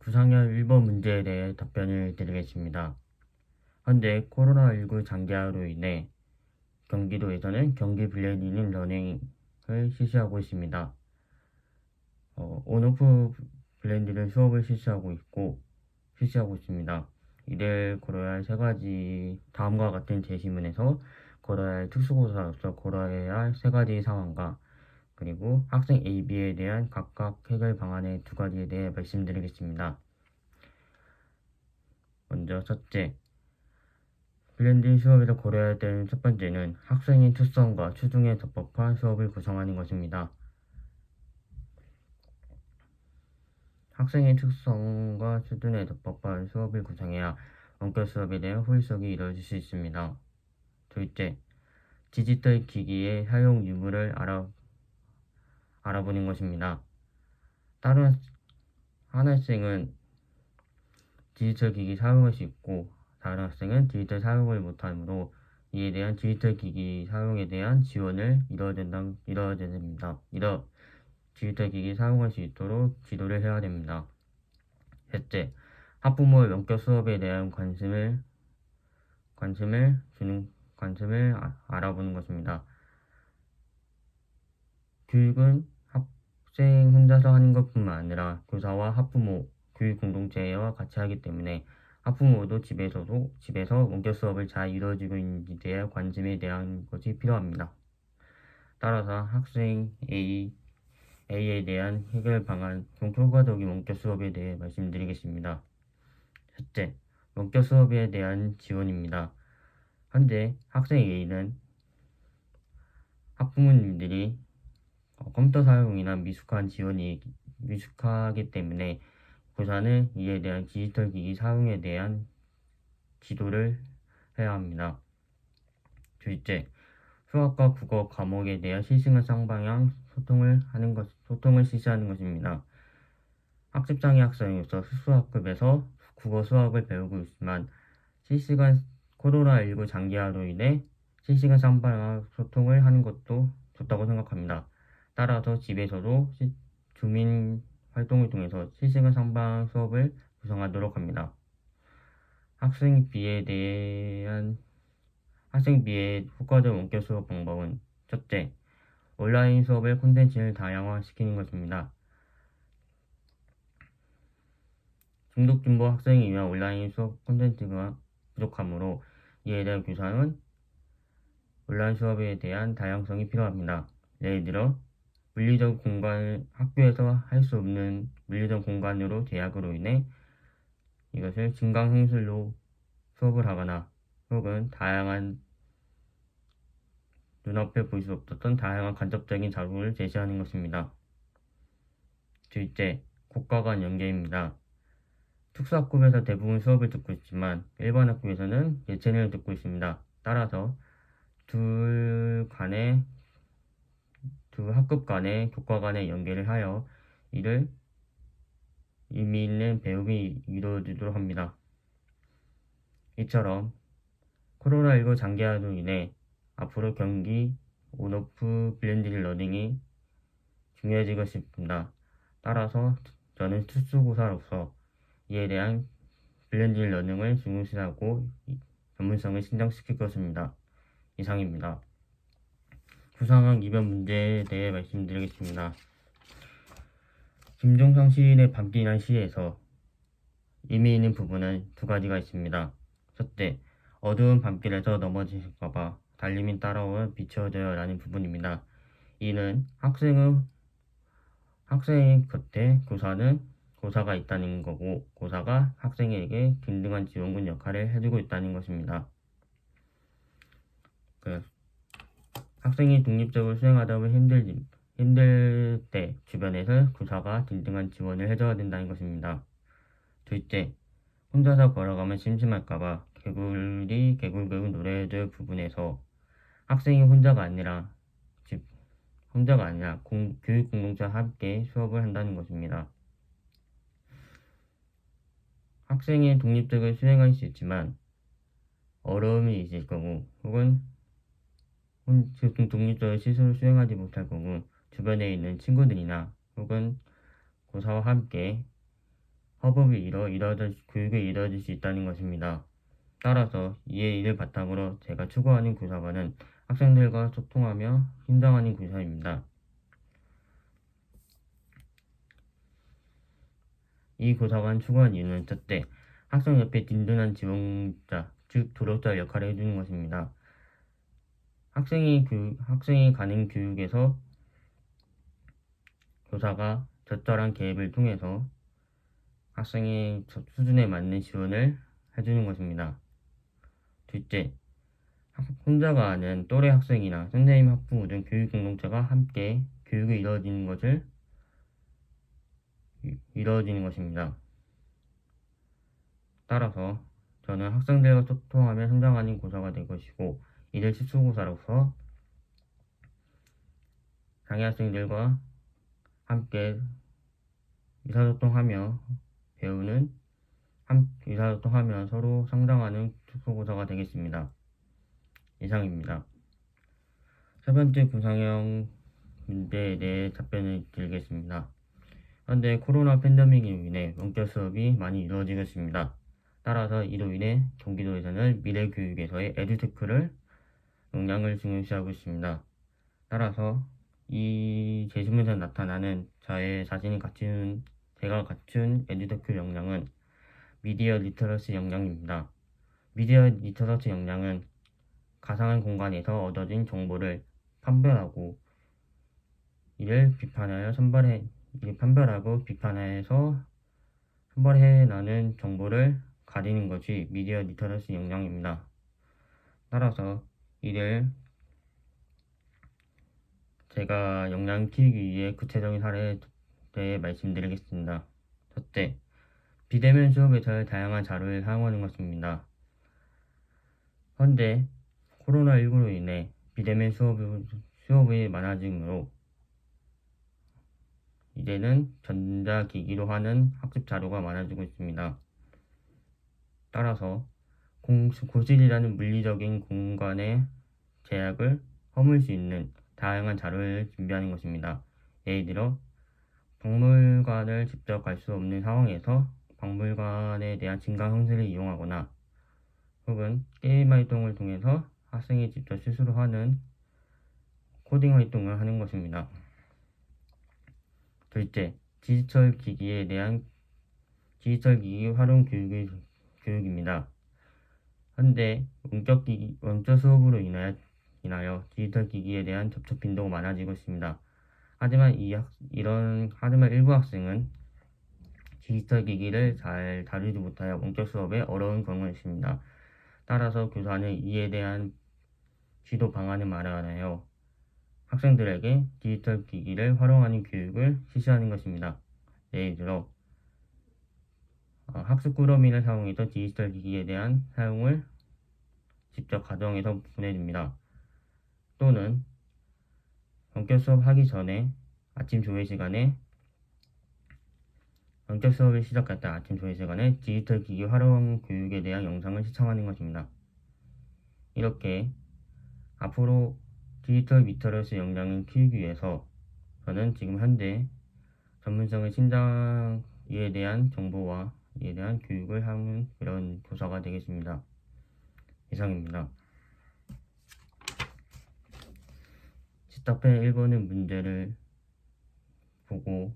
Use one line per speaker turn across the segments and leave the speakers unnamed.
구상형 1번 문제에 대해 답변을 드리겠습니다. 현재 코로나19 장기화로 인해 경기도에서는 경기 블레디닝 러닝을 실시하고 있습니다. 온오프 블렌디를 수업을 실시하고 있습니다. 이를 고려해야 할 세 가지 다음과 같은 제시문에서 고려해야 할 특수고사로서 고려해야 할 세 가지 상황과 그리고 학생 A, B에 대한 각각 해결 방안의 두 가지에 대해 말씀드리겠습니다. 먼저 첫째, 블렌딩 수업에서 고려해야 되는 첫 번째는 학생의 특성과 추중에 적합한 수업을 구성하는 것입니다. 학생의 특성과 수준에 적합한 수업을 구성해야 원격 수업에 대한 효율성이 이루어질 수 있습니다. 둘째, 디지털 기기의 사용 유무를 알아보는 것입니다. 다른 한 학생은 디지털 기기 사용할 수 있고 다른 학생은 디지털 사용을 못하므로 이에 대한 디지털 기기 사용에 대한 지원을 이루어야 됩니다. 디지털 기기 사용할 수 있도록 지도를 해야 됩니다. 셋째, 학부모의 원격 수업에 대한 관심을 알아보는 것입니다. 교육은 학생 혼자서 하는 것뿐만 아니라 교사와 학부모, 교육 공동체와 같이 하기 때문에 학부모도 집에서 원격 수업을 잘 이루어지고 있는지에 대한 관심에 대한 것이 필요합니다. 따라서 학생 A에 대한 해결 방안, 효과적인 원격 수업에 대해 말씀드리겠습니다. 첫째, 원격 수업에 대한 지원입니다. 현재 학생 A는 학부모님들이 컴퓨터 사용이나 미숙하기 때문에 교사는 이에 대한 디지털 기기 사용에 대한 지도를 해야 합니다. 둘째, 수학과 국어 과목에 대한 실시간 쌍방향 소통을 실시하는 것입니다. 학습장애 학생으로서 수학급에서 국어 수학을 배우고 있지만 실시간 코로나19 장기화로 인해 실시간 쌍방향 소통을 하는 것도 좋다고 생각합니다. 따라서 집에서도 주민 활동을 통해서 실시간 쌍방향 수업을 구성하도록 합니다. 학생 B의 효과적 원격 수업 방법은 첫째, 온라인 수업의 콘텐츠를 다양화시키는 것입니다. 중독진보 학생을 위한 온라인 수업 콘텐츠가 부족하므로 이에 대한 교사는 온라인 수업에 대한 다양성이 필요합니다. 예를 들어 학교에서 할 수 없는 물리적 공간으로 제약으로 인해 이것을 증강현실로 수업을 하거나 혹은 눈앞에 볼 수 없었던 다양한 간접적인 자료를 제시하는 것입니다. 둘째, 국가 간 연계입니다. 특수학급에서 대부분 수업을 듣고 있지만 일반 학교에서는 예체능을 듣고 있습니다. 따라서 두 학급 간의 교과 간의 연계를 하여 이를 의미 있는 배움이 이루어지도록 합니다. 이처럼 코로나19 장기화로 인해 앞으로 경기 온오프 블렌디드 러닝이 중요해지고 싶습니다. 따라서 저는 특수고사로서 이에 대한 블렌디드 러닝을 중요시하고 전문성을 신장시킬 것입니다. 이상입니다. 구상학 2번 문제에 대해 말씀드리겠습니다. 김종성 시인의 밤길이란 시에서 의미 있는 부분은 두 가지가 있습니다. 첫째, 어두운 밤길에서 넘어지실까봐 달림이 따라오면 비춰져요 라는 부분입니다. 이는 학생의 곁에 교사가 있다는 거고 교사가 학생에게 든든한 지원군 역할을 해주고 있다는 것입니다. 학생이 독립적으로 수행하다 보면 힘들 때 주변에서 교사가 든든한 지원을 해줘야 된다는 것입니다. 둘째, 혼자서 걸어가면 심심할까봐 개굴개굴 노래해줄 부분에서 학생이 혼자가 아니라 교육 공동체와 함께 수업을 한다는 것입니다. 학생이 독립적으로 수행할 수 있지만 어려움이 있을 경우 혹은 독립적으로 스스로 수행하지 못할 경우 주변에 있는 친구들이나 혹은 교사와 함께 교육이 이루어질 수 있다는 것입니다. 따라서 이를 바탕으로 제가 추구하는 교사관은 학생들과 소통하며 신장하는 교사입니다. 이 교사관 추구한 이유는 첫째, 학생 옆에 든든한 지원자, 즉 조력자 역할을 해주는 것입니다. 학생이 가는 교육에서 교사가 적절한 개입을 통해서 학생의 수준에 맞는 지원을 해주는 것입니다. 둘째, 혼자가 아는 또래 학생이나 선생님, 학부모 등 교육 공동체가 함께 교육이 이루어지는 것입니다. 따라서 저는 학생들과 소통하며 성장하는 교사가 될 것이고, 이들 실수고사로서 장애 학생들과 함께 의사소통하며 의사소통하며 서로 성장하는 특수고사가 되겠습니다. 이상입니다. 세 번째 구상형 문제에 대해 답변을 드리겠습니다. 현재 코로나 팬데믹으로 인해 원격 수업이 많이 이루어지고 있습니다. 따라서 이로 인해 경기도에서는 미래교육에서의 에듀테크를 역량을 중요시하고 있습니다. 따라서 이 제시문에서 나타나는 제가 갖춘 에듀테크 역량은 미디어 리터러시 역량입니다. 미디어 리터러시 역량은 가상한 공간에서 얻어진 정보를 판별하고 판별하고 비판해서 선별해내는 정보를 가리는 것이 미디어 리터러시 역량입니다. 따라서 제가 역량 키우기 위해 구체적인 사례에 대해 말씀드리겠습니다. 첫째, 비대면 수업에서 다양한 자료를 사용하는 것입니다. 현재 코로나19로 인해 비대면 수업이 많아지므로 이제는 전자기기로 하는 학습 자료가 많아지고 있습니다. 따라서 고실이라는 물리적인 공간의 제약을 허물 수 있는 다양한 자료를 준비하는 것입니다. 예를 들어 박물관을 직접 갈 수 없는 상황에서 박물관에 대한 증강 형식을 이용하거나 혹은 게임 활동을 통해서 학생이 직접 스스로 하는 코딩 활동을 하는 것입니다. 둘째, 디지털 기기 활용 교육입니다. 현재 원격 수업으로 인하여 디지털 기기에 대한 접촉 빈도가 많아지고 있습니다. 하지만 일부 학생은 디지털 기기를 잘 다루지 못하여 원격 수업에 어려운 경우가 있습니다. 따라서 교사는 이에 대한 지도 방안을 마련하여 학생들에게 디지털 기기를 활용하는 교육을 실시하는 것입니다. 예를 들어 학습 꾸러미를 사용해서 디지털 기기에 대한 사용을 직접 가정에서 보내줍니다. 또는 원격 수업 하기 전에 원격 수업을 시작할 때 아침 조회 시간에 디지털 기기 활용 교육에 대한 영상을 시청하는 것입니다. 이렇게 앞으로 디지털 리터러시 역량을 키우기 위해서 저는 지금 현재 전문성의 신장에 대한 정보와 이에 대한 교육을 하는 그런 교사가 되겠습니다. 이상입니다. 답변 1번의 문제를 보고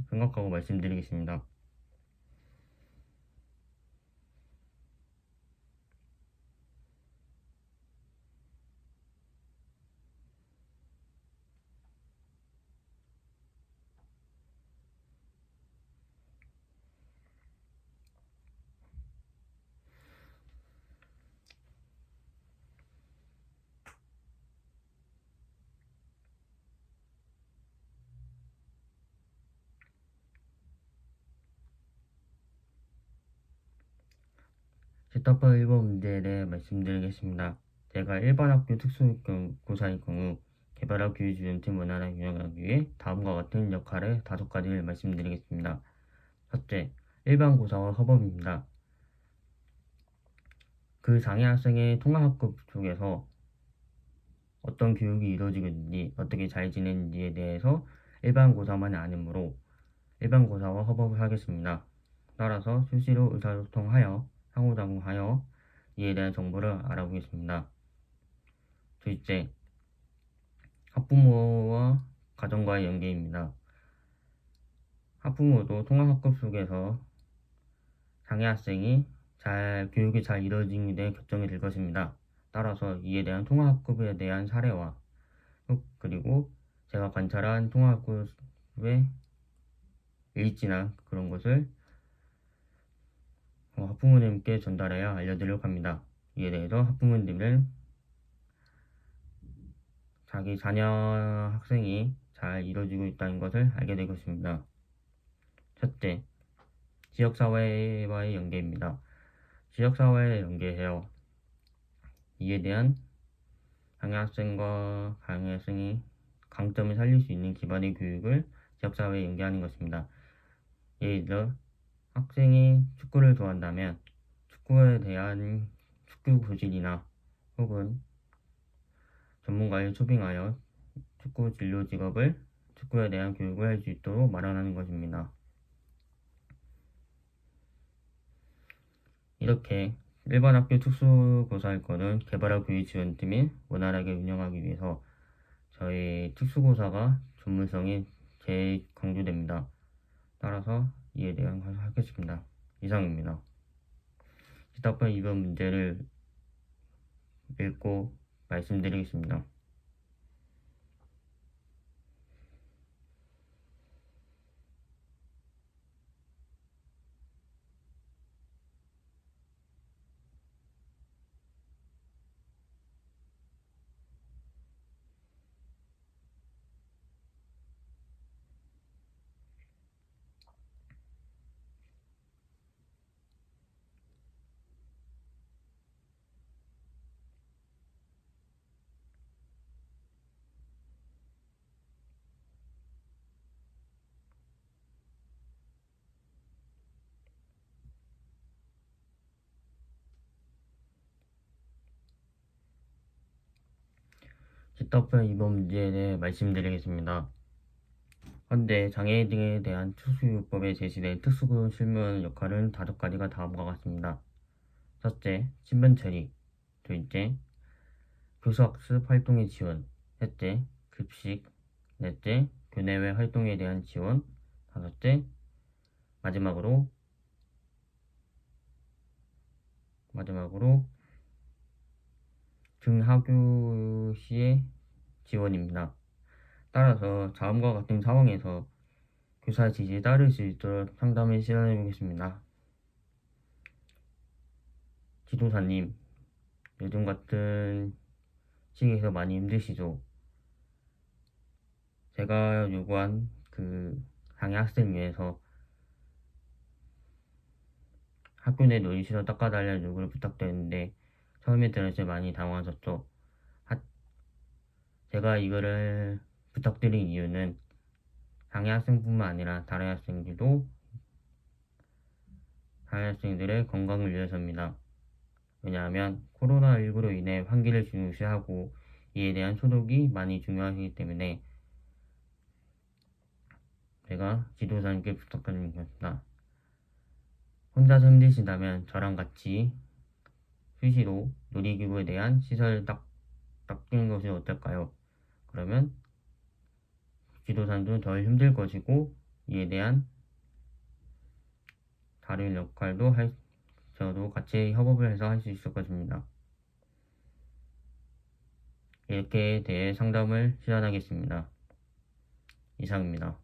생각하고 말씀드리겠습니다. 답변 1번 문제에 대해 말씀드리겠습니다. 제가 일반 학교 특수고사의 경우 개발학 교육지원팀 원활하게 운영하기 위해 다음과 같은 역할의 5가지를 말씀드리겠습니다. 첫째, 일반 고사와 허법입니다. 그 장애 학생의 통합학급 쪽에서 어떤 교육이 이루어지고 있는지, 어떻게 잘 지내는지에 대해서 일반 고사만 아니므로 일반 고사와 허법을 하겠습니다. 따라서 수시로 의사소통하여 상호작용하여 이에 대한 정보를 알아보겠습니다. 둘째, 학부모와 가정과의 연계입니다. 학부모도 통합학급 속에서 장애 학생이 교육이 잘 이루어지는 데 결정이 될 것입니다. 따라서 이에 대한 통합학급에 대한 사례와 그리고 제가 관찰한 통합학급의 일지나 그런 것을 학부모님께 전달하여 알려드리려고 합니다. 이에 대해서 학부모님들은 자기 자녀 학생이 잘 이루어지고 있다는 것을 알게 될 것입니다. 첫째, 지역사회와의 연계입니다. 지역사회에 연계해요. 이에 대한 장애 학생과 장애 학생이 강점을 살릴 수 있는 기반의 교육을 지역사회에 연계하는 것입니다. 예를 들어 학생이 축구를 좋아한다면 축구에 대한 축구 교실이나 혹은 전문가를 초빙하여 축구 진로 직업을 축구에 대한 교육을 할 수 있도록 마련하는 것입니다. 이렇게 일반 학교 특수고사일거는 개발학 교육지원팀이 원활하게 운영하기 위해서 저희 특수고사가 전문성이 제일 강조됩니다. 따라서 이에 대한 것을 하겠습니다. 이상입니다. 답변 이번 문제를 읽고 말씀드리겠습니다. 답변 이번 문제에 대해 말씀드리겠습니다. 현재 장애인 등에 대한 특수교육법에 제시된 특수교육 실무 역할은 5가지가 다음과 같습니다. 첫째, 신변 처리. 둘째, 교수학습 활동의 지원. 셋째, 급식. 넷째, 교내외 활동에 대한 지원. 다섯째, 마지막으로 등하교 시의 지원입니다. 따라서 다음과 같은 상황에서 교사 지시에 따를 수 있도록 상담을 실현해 보겠습니다. 지도사님, 요즘 같은 시기에서 많이 힘드시죠? 제가 요구한 장애 학생 위해서 학교 내 놀이시설 닦아달라는 요구를 부탁드렸는데 처음에 들었을 때 많이 당황하셨죠? 제가 이거를 부탁드린 이유는 장애 학생뿐만 아니라 다른 학생들의 건강을 위해서입니다. 왜냐하면 코로나19로 인해 환기를 중요시하고 이에 대한 소독이 많이 중요하기 때문에 제가 지도사님께 부탁드리는 것입니다. 혼자서 힘드신다면 저랑 같이 수시로 놀이기구에 대한 시설을 닦는 것이 어떨까요? 그러면 지도사님도 덜 힘들 것이고 이에 대한 다른 역할도 저도 같이 협업을 해서 할 수 있을 것입니다. 이렇게 대해 상담을 실현하겠습니다. 이상입니다.